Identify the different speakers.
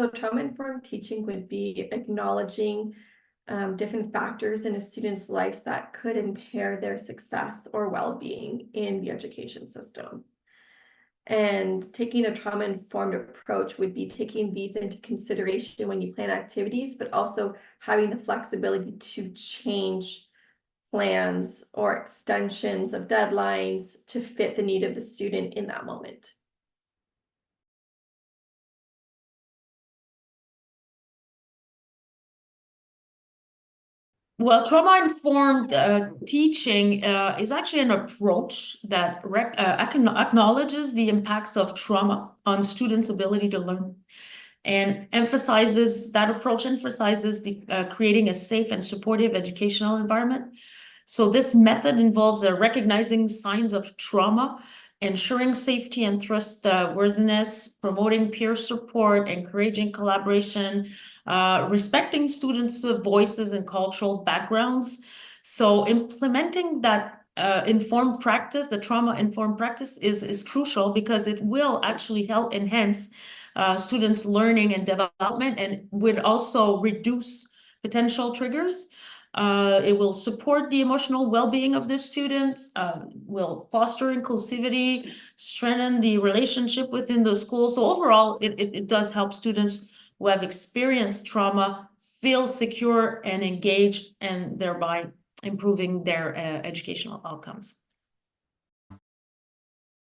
Speaker 1: So trauma-informed teaching would be acknowledging different factors in a student's lives that could impair their success or well-being in the education system. And taking a trauma-informed approach would be taking these into consideration when you plan activities, but also having the flexibility to change plans or extensions of deadlines to fit the need of the student in that moment.
Speaker 2: Well, trauma-informed teaching is actually an approach that acknowledges the impacts of trauma on students' ability to learn, and that approach emphasizes the creating a safe and supportive educational environment. So this method involves recognizing signs of trauma, ensuring safety and trustworthiness, promoting peer support, encouraging collaboration, respecting students' voices and cultural backgrounds. So implementing that informed practice, the trauma-informed practice is crucial because it will actually help enhance students' learning and development, and would also reduce potential triggers. It will support the emotional well-being of the students, will foster inclusivity, strengthen the relationship within the school. So overall, it does help students who have experienced trauma feel secure and engaged, and thereby improving their educational outcomes.